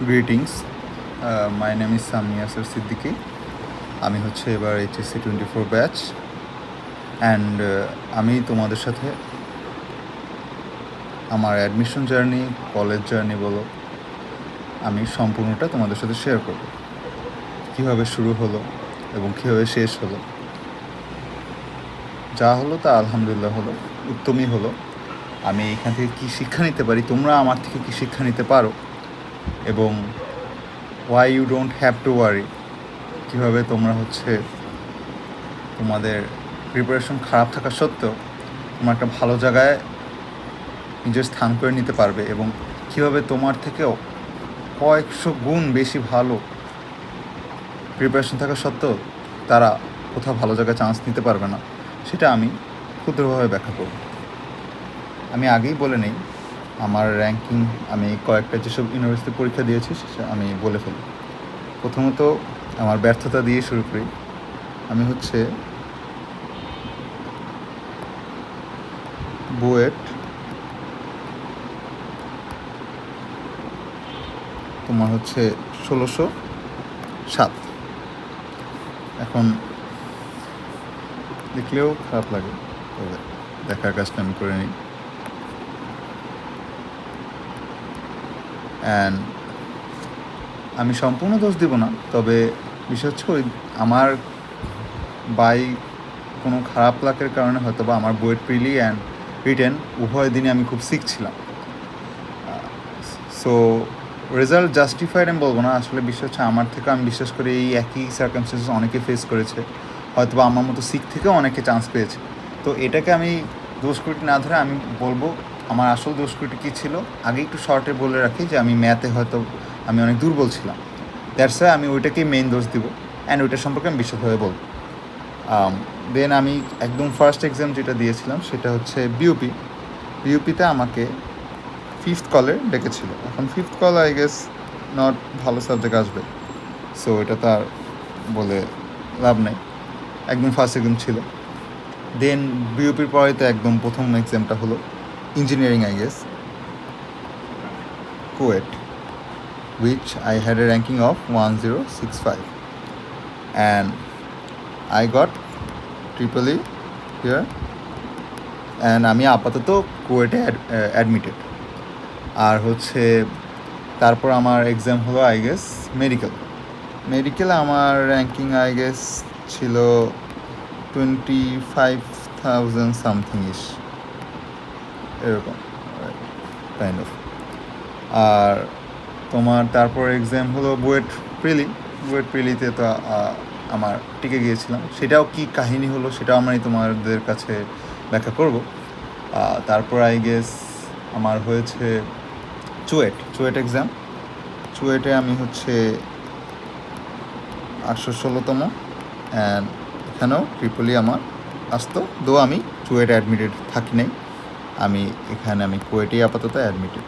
Greetings, my name is Sami Asar Siddiqui. আমি হচ্ছে এবার HSC 24 ব্যাচ, অ্যান্ড আমি তোমাদের সাথে আমার অ্যাডমিশন জার্নি, কলেজ জার্নি বলো, আমি সম্পূর্ণটা তোমাদের সাথে শেয়ার করব। কীভাবে শুরু হলো এবং কীভাবে শেষ হলো। যা হলো তা আলহামদুলিল্লাহ হলো, উত্তমই হলো। আমি এখান থেকে কী শিক্ষা নিতে পারি, তোমরা আমার থেকে কী শিক্ষা নিতে পারো, এবং why you don't have to worry, কীভাবে তোমরা হচ্ছে তোমাদের প্রিপারেশন খারাপ থাকা সত্ত্বেও তোমরা একটা ভালো জায়গায় নিজের স্থান করে নিতে পারবে, এবং কীভাবে তোমার থেকেও কয়েকশো গুণ বেশি ভালো প্রিপারেশন থাকা সত্ত্বেও তারা কোথাও ভালো জায়গায় চান্স নিতে পারবে না, সেটা আমি ক্ষুদ্রভাবে ব্যাখ্যা করব। আমি আগেই বলে নেই আমার র্যাঙ্কিং, আমি কয়েকটা যেসব ইউনিভার্সিটি পরীক্ষা দিয়েছি সেটা আমি বলে ফেলি। প্রথমত আমার ব্যর্থতা দিয়ে শুরু করি। আমি হচ্ছে বুয়েট তোমার হচ্ছে 1607। এখন দেখলেও খারাপ লাগে, তবে দেখার কাজটা আমি করে নিই। অ্যান্ড আমি সম্পূর্ণ দোষ দিব না, তবে বিষয় হচ্ছে ওই আমার বাই কোনো খারাপ লাকের কারণে হয়তো বা আমার বুয়েট প্রিলি অ্যান্ড রিটেন উভয় দিনে আমি খুব সিক ছিলাম। সো রেজাল্ট জাস্টিফাইড আমি বলবো না, আসলে বিষয় হচ্ছে আমার থেকে আমি বিশ্বাস করি এই একই সার্কামস্টেন্সেস অনেকে ফেস করেছে, হয়তো বা আমার মতো সিক থেকেও অনেকে চান্স পেয়েছে। তো এটাকে আমি দোষক্রুটি না ধরে আমি বলবো আমার আসল দোষক্রুটি কী ছিল। আগে একটু শর্টে বলে রাখি যে আমি ম্যাথে হয়তো আমি অনেক দুর্বল ছিলাম, দ্যাটস ওয়াই আমি ওইটাকেই মেইন দোষ দিব, অ্যান্ড ওইটার সম্পর্কে আমি বিশদভাবে বলবো। দেন আমি একদম ফার্স্ট এক্সাম যেটা দিয়েছিলাম সেটা হচ্ছে বিউপিতে আমাকে 5th কলে ডেকেছিল। এখন 5th call I guess not ভালো সাবজেক্ট আসবে, সো এটা তার বলে লাভ নেই, একদম ফার্স্ট এক্সাম ছিল। দেন বিউপির পরে তো একদম প্রথম এক্সামটা হলো engineering, I guess KUET, which I had a ranking of 1065 and I got triple E here, and আমি আপাতত কুয়েটে অ্যাডমিটেড। আর হচ্ছে তারপর আমার এক্সাম হলো আই গেস মেডিকেলে আমার র্যাঙ্কিং আই গেস ছিল 25,000 সামথিং ইস, এরকম কাইন্ড অফ। আর তোমার তারপর এক্সাম হলো বুয়েট প্রিলিতে তো আমার টিকে গিয়েছিলাম, সেটাও কি কাহিনী হলো সেটাও আমি তোমাদের কাছে ব্যাখ্যা করব। তারপর আই গেস আমার হয়েছে চুয়েট এক্সাম। চুয়েটে আমি হচ্ছে 816তম, অ্যান্ড এখানেও ট্রিপলি আমার আসতো, দো আমি চুয়েটে অ্যাডমিটেড থাকি নাই, আমি কুয়েটেই আপাতত admitted,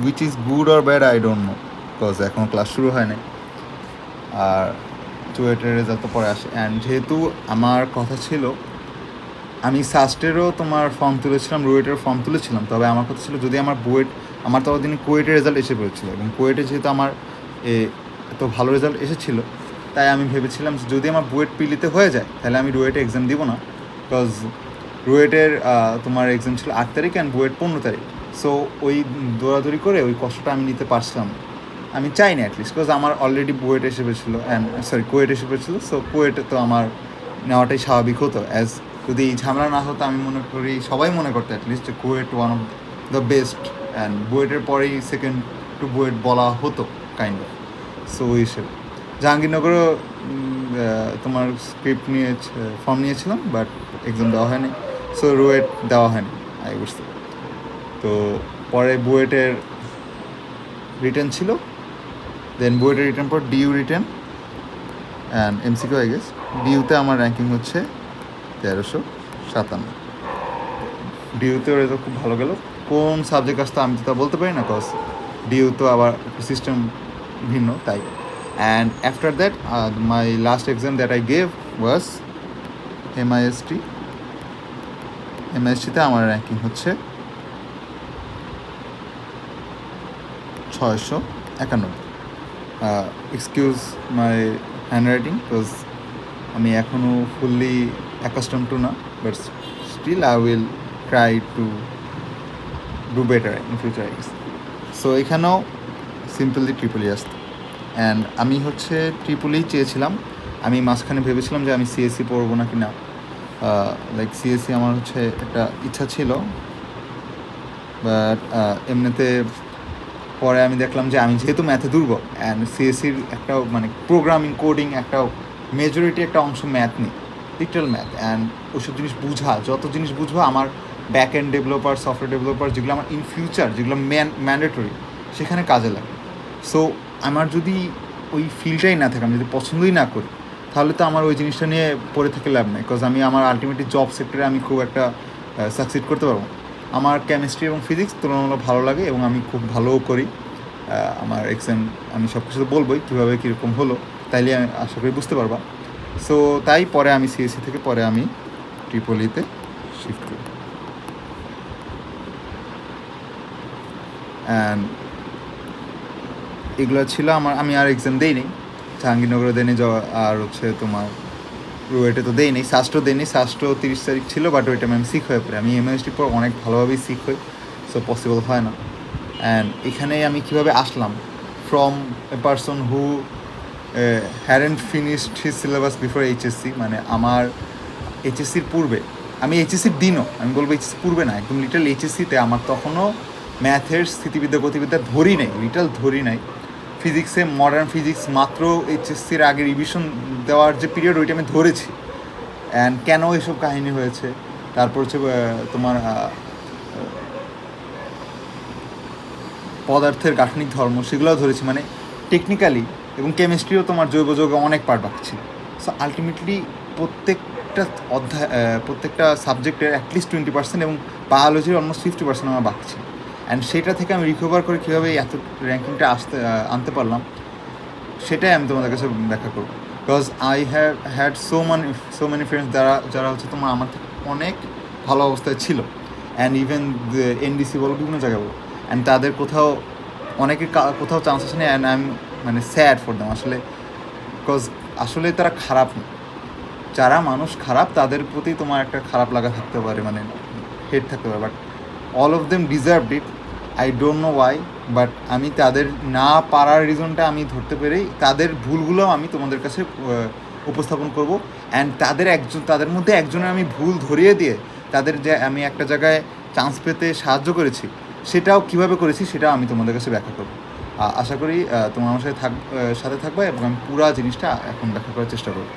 which is good or bad I don't know, because এখন ক্লাস শুরু হয় নাই। আর চুয়েটের রেজাল্ট তো পরে আসে, অ্যান্ড যেহেতু আমার কথা ছিল আমি সাস্টেরও তোমার ফর্ম তুলেছিলাম, রুয়েটের ফর্ম তুলেছিলাম, তবে আমার কথা ছিল যদি আমার আমার ততদিনে কুয়েটের রেজাল্ট এসে পড়েছিল, এবং কুয়েটে যেহেতু আমার এত ভালো রেজাল্ট এসেছিল, তাই আমি ভেবেছিলাম যদি আমার বুয়েট পিলিতে হয়ে যায় তাহলে আমি রুয়েটে এক্সাম দিব না, বিকজ রুয়েটের তোমার এক্সাম ছিল 8 তারিখ অ্যান্ড বুয়েট 15 তারিখ। সো ওই দৌড়াদৌড়ি করে ওই কষ্টটা আমি নিতে পারছিলাম, আমি চাই না অ্যাটলিস্ট, বিকজ আমার অলরেডি বুয়েট এসে পেয়েছিলো কুয়েট এসে পেয়েছিলো, সো কুয়েটে তো আমার নেওয়াটাই স্বাভাবিক হতো। অ্যাজ যদি এই ঝামেলা না হতো আমি মনে করি সবাই মনে করতো অ্যাটলিস্ট যে KUET one of the best, and বুয়েটের পরেই সেকেন্ড টু বুয়েট বলা হতো কাইন্ড অফ। সো ওই হিসেবে জাহাঙ্গীরনগরও তোমার ফর্ম নিয়েছিলাম, বাট এক্সাম দেওয়া হয়নি, সো রুয়েট দেওয়া হয়নি আই বুঝতে। তো পরে বুয়েটের রিটার্ন ছিল, দেন বুয়েটের রিটার্ন পর DU written and MCQ I guess. ডিইউতে আমার র্যাঙ্কিং হচ্ছে 1357। ডিইউতেও রেজাল্ট খুব ভালো গেল, কোন সাবজেক্ট আসতো আমি তো তা বলতে পারি না, কজ ডিইউ তো আবার সিস্টেম ভিন্ন, তাই। And after that my last exam that I gave was এমআইএসটিতে আমার র্যাঙ্কিং হচ্ছে 600 91। Excuse my handwriting, because আমি এখনও ফুললি অ্যাকাস্টম টু না, but still I will try to do better in future, I guess. So এখানেও simply triple E আসতো। And আমি হচ্ছে ট্রিপলি চেয়েছিলাম। আমি মাঝখানে ভেবেছিলাম যে আমি সিএসসি পড়বো না কি না, লাইক সিএসসি আমার হচ্ছে একটা ইচ্ছা ছিল, বাট এমনিতে পরে আমি দেখলাম যে আমি যেহেতু ম্যাথে দুর্বল, অ্যান্ড সিএসসির একটা মানে প্রোগ্রামিং কোডিং একটা মেজরিটি একটা অংশ ম্যাথ নেই, লিটারাল ম্যাথ, অ্যান্ড ওইসব জিনিস যত জিনিস বুঝবো আমার back end developer, software developer, যেগুলো আমার ইন ফিউচার যেগুলো ম্যান্ডেটরি সেখানে কাজে লাগে। সো আমার যদি ওই ফিল্ডটাই না থাকে, আমি যদি পছন্দই না করি, তাহলে তো আমার ওই জিনিসটা নিয়ে পড়ে থেকে লাভ নেই, বিকজ আমি আমার আলটিমেটলি জব সেক্টরে আমি খুব একটা সাকসিড করতে পারবো। আমার কেমিস্ট্রি এবং ফিজিক্স তুলনামূলক ভালো লাগে এবং আমি খুব ভালোও করি। আমার এক্সাম আমি সব কিছু তো বলবোই কীভাবে কীরকম হলো, তাইলে আমি আশা করি বুঝতে পারবা। সো তাই পরে আমি সিএসসি থেকে পরে আমি ট্রিপলিতে শিফট করি। অ্যান্ড এগুলো ছিল আমার, আমি আর এক্সাম দেইনি, জাহাঙ্গীরনগরে দেয়নি, আর হচ্ছে তোমার রুয়েটে তো দেয়নি, সাস্টও দেয়নি। সাস্টও 30 তারিখ ছিল, বাট ওইটা আমি সিক হয়ে পড়ে, আমি এমএসটির পর অনেক ভালোভাবেই সিক হই, সো পসিবল হয় না। অ্যান্ড এখানে আমি কীভাবে আসলাম, from a person who hadn't finished his syllabus before HSC, মানে আমার এইচএসসির পূর্বে, আমি এইচএসসির দিনও, আমি বলবো এইচএসসি পূর্বে না, একদম লিটাল এইচএসসিতে আমার তখনও ম্যাথের স্থিতিবিদ্যা গতিবিদ্যা ধরি নাই, লিটাল ধরি নাই। ফিজিক্সে মডার্ন ফিজিক্স মাত্র এইচএসসির আগে রিভিশন দেওয়ার যে পিরিয়ড, ওইটা আমি ধরেছি। অ্যান্ড কেন এসব কাহিনী হয়েছে, তারপর হচ্ছে তোমার পদার্থের গাঠনিক ধর্ম, সেগুলোও ধরেছি, মানে টেকনিক্যালি, এবং কেমিস্ট্রিও তোমার জৈব যৌগে অনেক পার্ট বাকি ছিল। সো আলটিমেটলি প্রত্যেকটা অধ্যায়, প্রত্যেকটা সাবজেক্টের অ্যাটলিস্ট 20% এবং বায়োলজির অলমোস্ট 50% আমার বাকি ছিল। অ্যান্ড সেটা থেকে আমি রিকভার করে কীভাবে এত র্যাঙ্কিংটা আনতে পারলাম, সেটাই আমি তোমাদের কাছে ব্যাখ্যা করবো। Because I have had so many friends যারা হচ্ছে তোমার আমার থেকে অনেক ভালো অবস্থায় ছিল, অ্যান্ড ইভেন এনডিসি বলো, বিভিন্ন জায়গায় বলো, অ্যান্ড তাদের অনেকের কোথাও চান্স আসে না, অ্যান্ড আই এম মানে স্যাড ফর দেম আসলে, বিকজ আসলে তারা খারাপ না। যারা মানুষ খারাপ তাদের প্রতি তোমার একটা খারাপ লাগা থাকতে পারে, মানে হেড থাকতে পারে, but all of them deserved it. I don't know Y, but আমি তাদের না পারার রিজনটা আমি ধরতে পেরেই তাদের ভুলগুলো আমি তোমাদের কাছে উপস্থাপন করব। অ্যান্ড তাদের মধ্যে একজনের আমি ভুল ধরিয়ে দিয়ে তাদের যে আমি একটা জায়গায় চান্স পেতে সাহায্য করেছি, সেটাও কীভাবে করেছি সেটাও আমি তোমাদের কাছে ব্যাখ্যা করবো। আশা করি তোমরা আমার সাথে থাকবে এবং আমি পুরো জিনিসটা এখন ব্যাখ্যা করার চেষ্টা করবো।